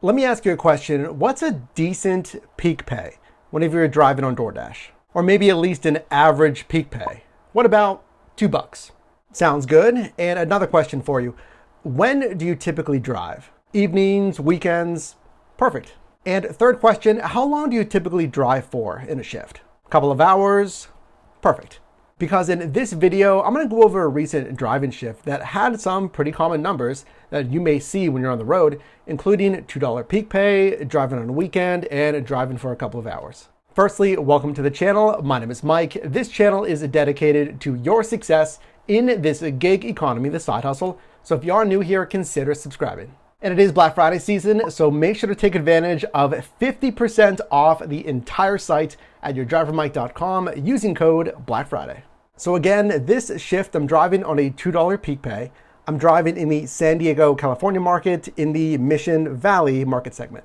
Let me ask you a question. What's a decent peak pay whenever you're driving on DoorDash? Or maybe at least an average peak pay? What about $2? Sounds good. And another question for you. When do you typically drive? Evenings, weekends? Perfect. And third question, how long do you typically drive for in a shift? A couple of hours? Perfect. Because in this video, I'm going to go over a recent driving shift that had some pretty common numbers that you may see when you're on the road, including $2 peak pay, driving on a weekend, and driving for a couple of hours. Firstly, welcome to the channel. My name is Mike. This channel is dedicated to your success in this gig economy, the side hustle. So if you are new here, consider subscribing. And it is Black Friday season, so make sure to take advantage of 50% off the entire site at yourdrivermike.com using code BLACKFRIDAY. So again, this shift, I'm driving on a $2 peak pay. I'm driving in the San Diego, California market in the Mission Valley market segment.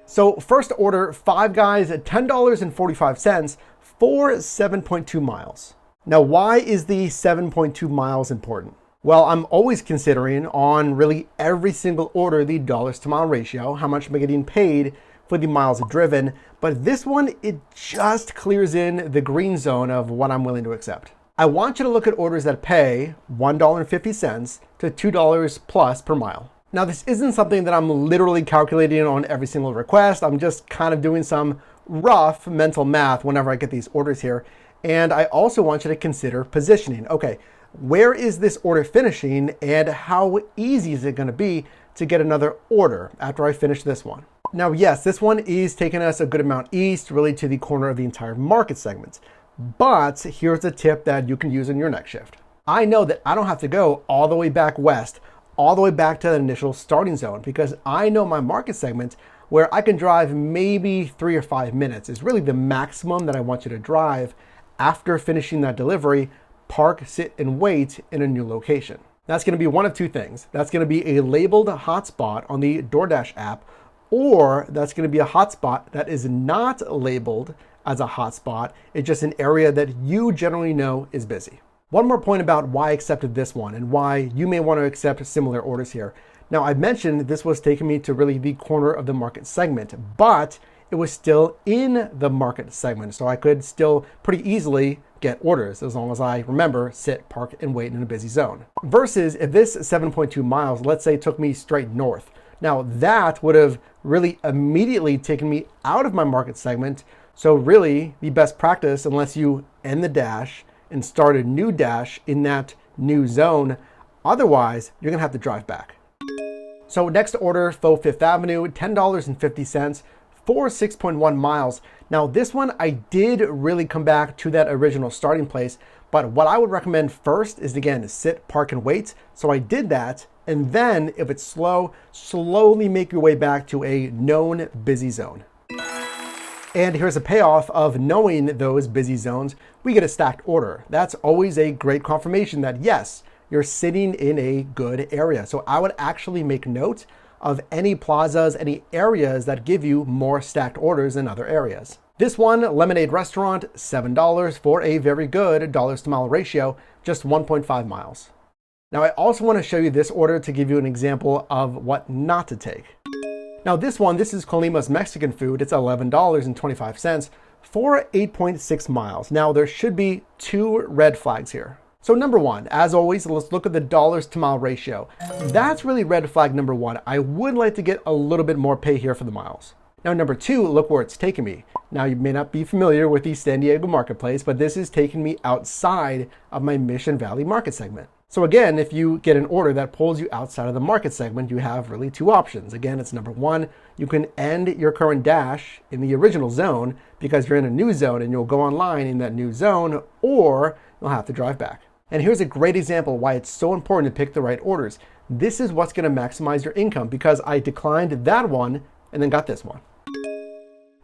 So first order, Five Guys at $10.45 for 7.2 miles. Now, why is the 7.2 miles important? Well, I'm always considering on really every single order the dollars to mile ratio, how much am I getting paid for the miles driven, but this one, it just clears in the green zone of what I'm willing to accept. I want you to look at orders that pay $1.50 to $2 plus per mile. Now, this isn't something that I'm literally calculating on every single request. I'm just kind of doing some rough mental math whenever I get these orders here. And I also want you to consider positioning. Okay, where is this order finishing and how easy is it going to be to get another order after I finish this one? Now, yes, this one is taking us a good amount east, really to the corner of the entire market segment. But here's a tip that you can use in your next shift. I know that I don't have to go all the way back west, all the way back to the initial starting zone, because I know my market segment where I can drive maybe 3 or 5 minutes is really the maximum that I want you to drive after finishing that delivery, park, sit, and wait in a new location. That's going to be one of two things. That's going to be a labeled hotspot on the DoorDash app, or that's going to be a hotspot that is not labeled as a hotspot. It's just an area that you generally know is busy. One more point about why I accepted this one and why you may want to accept similar orders here. Now, I mentioned this was taking me to really the corner of the market segment, but it was still in the market segment. So I could still pretty easily get orders as long as I remember, sit, park, and wait in a busy zone. Versus if this 7.2 miles, let's say, took me straight north. Now that would have really immediately taken me out of my market segment. So really the best practice, unless you end the dash and start a new dash in that new zone, otherwise you're gonna have to drive back. So next order, Faux Fifth Avenue, $10.50 for 6.1 miles. Now this one, I did really come back to that original starting place, but what I would recommend first is, again, sit, park, and wait. So I did that. And then if it's slow, slowly make your way back to a known busy zone. And here's a payoff of knowing those busy zones. We get a stacked order. That's always a great confirmation that yes, you're sitting in a good area. So I would actually make note of any plazas, any areas that give you more stacked orders than other areas. This one, Lemonade Restaurant, $7 for a very good dollars to mile ratio, just 1.5 miles. Now, I also want to show you this order to give you an example of what not to take. Now, this is Colima's Mexican food. It's $11.25 for 8.6 miles. Now, there should be 2 red flags here. So number one, as always, let's look at the dollars to mile ratio. That's really red flag number one. I would like to get a little bit more pay here for the miles. Now, number two, look where it's taking me. Now, you may not be familiar with the San Diego marketplace, but this is taking me outside of my Mission Valley market segment. So again, if you get an order that pulls you outside of the market segment, you have really 2 options. Again, it's number one, you can end your current dash in the original zone because you're in a new zone and you'll go online in that new zone, or you'll have to drive back. And here's a great example why it's so important to pick the right orders. This is what's going to maximize your income because I declined that one and then got this one.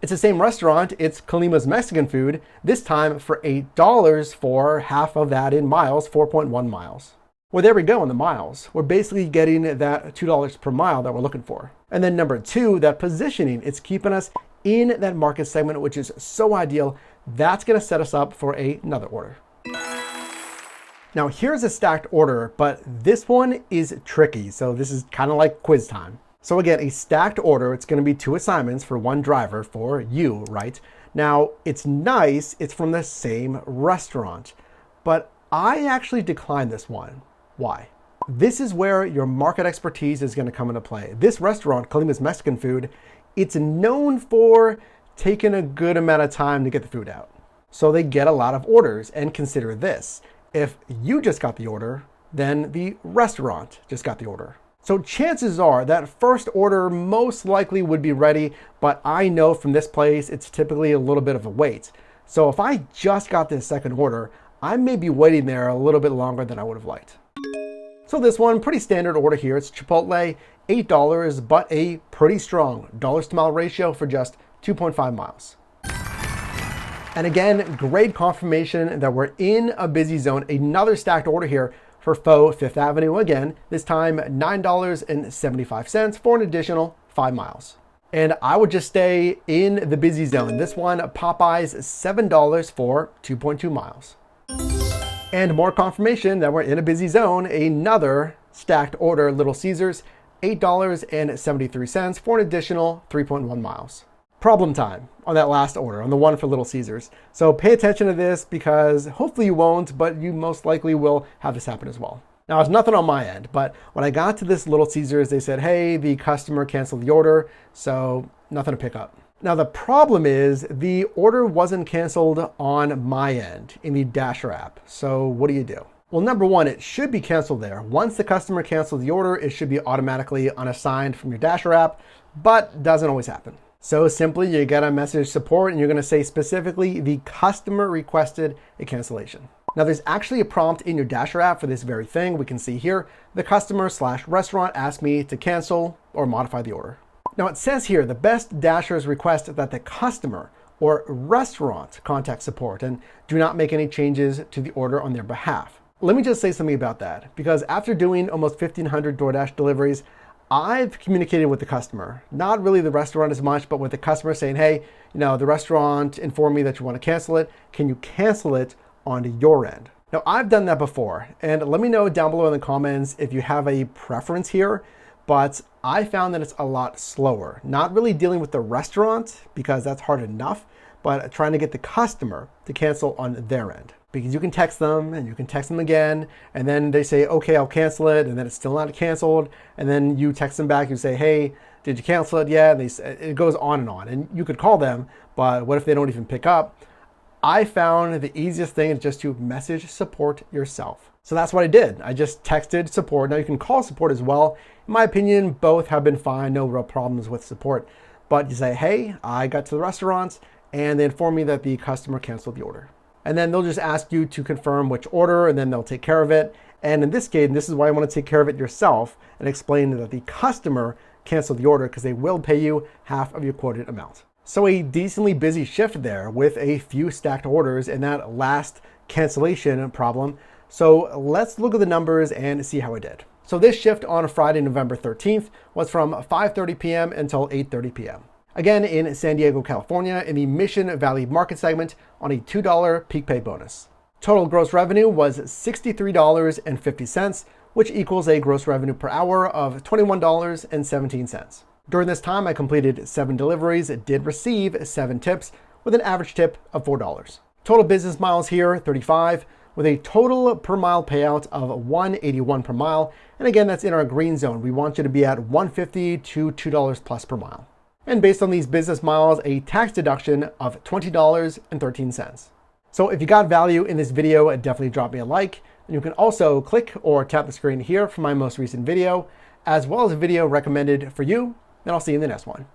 It's the same restaurant, it's Colima's Mexican food, this time for $8 for half of that in miles, 4.1 miles. Well, there we go in the miles. We're basically getting that $2 per mile that we're looking for. And then number two, that positioning, it's keeping us in that market segment, which is so ideal. That's gonna set us up for another order. Now here's a stacked order, but this one is tricky. So this is kind of like quiz time. So again, a stacked order, it's going to be 2 assignments for 1 driver for you, right? Now, it's nice, it's from the same restaurant, but I actually declined this one. Why? This is where your market expertise is going to come into play. This restaurant, Kalima's Mexican Food, it's known for taking a good amount of time to get the food out. So they get a lot of orders, and consider this. If you just got the order, then the restaurant just got the order. So chances are that first order most likely would be ready, but I know from this place, it's typically a little bit of a wait. So if I just got this second order, I may be waiting there a little bit longer than I would have liked. So this one, pretty standard order here. It's Chipotle, $8, but a pretty strong dollars to mile ratio for just 2.5 miles. And again, great confirmation that we're in a busy zone. Another stacked order here for Faux Fifth Avenue. Again, this time $9.75 for an additional 5 miles. And I would just stay in the busy zone. This one, Popeyes, $7 for 2.2 miles. And more confirmation that we're in a busy zone. Another stacked order, Little Caesars, $8.73 for an additional 3.1 miles. Problem time on that last order, on the one for Little Caesars. So pay attention to this because hopefully you won't, but you most likely will have this happen as well. Now, it's nothing on my end, but when I got to this Little Caesars, they said, hey, the customer canceled the order, so nothing to pick up. Now, the problem is the order wasn't canceled on my end in the Dasher app. So what do? Well, number one, it should be canceled there. Once the customer cancels the order, it should be automatically unassigned from your Dasher app, but doesn't always happen. So simply, you gotta message support and you're gonna say specifically the customer requested a cancellation. Now, there's actually a prompt in your Dasher app for this very thing. We can see here, the customer/restaurant asked me to cancel or modify the order. Now, it says here, the best Dashers request that the customer or restaurant contact support and do not make any changes to the order on their behalf. Let me just say something about that, because after doing almost 1,500 DoorDash deliveries, I've communicated with the customer, not really the restaurant as much, but with the customer saying, hey, the restaurant informed me that you want to cancel it. Can you cancel it on your end? Now, I've done that before, and let me know down below in the comments if you have a preference here, but I found that it's a lot slower. Not really dealing with the restaurant, because that's hard enough, but trying to get the customer to cancel on their end. Because you can text them and you can text them again, and then they say, okay, I'll cancel it, and then it's still not canceled, and then you text them back, you say, hey, did you cancel it yet? And it goes on, and you could call them, but what if they don't even pick up? I found the easiest thing is just to message support yourself. So that's what I did. I just texted support. Now you can call support as well. In my opinion, both have been fine, no real problems with support. But you say, hey, I got to the restaurant, and they inform me that the customer canceled the order. And then they'll just ask you to confirm which order, and then they'll take care of it. And in this case, this is why you want to take care of it yourself and explain that the customer canceled the order because they will pay you half of your quoted amount. So a decently busy shift there with a few stacked orders and that last cancellation problem. So let's look at the numbers and see how I did. So this shift on Friday, November 13th was from 5:30 p.m. until 8:30 p.m. Again, in San Diego, California, in the Mission Valley market segment on a $2 peak pay bonus. Total gross revenue was $63.50, which equals a gross revenue per hour of $21.17. During this time, I completed 7 deliveries, did receive 7 tips with an average tip of $4. Total business miles here, 35, with a total per mile payout of $181 per mile. And again, that's in our green zone. We want you to be at $150 to $2 plus per mile. And based on these business miles, a tax deduction of $20.13. So if you got value in this video, definitely drop me a like. And you can also click or tap the screen here for my most recent video, as well as a video recommended for you. And I'll see you in the next one.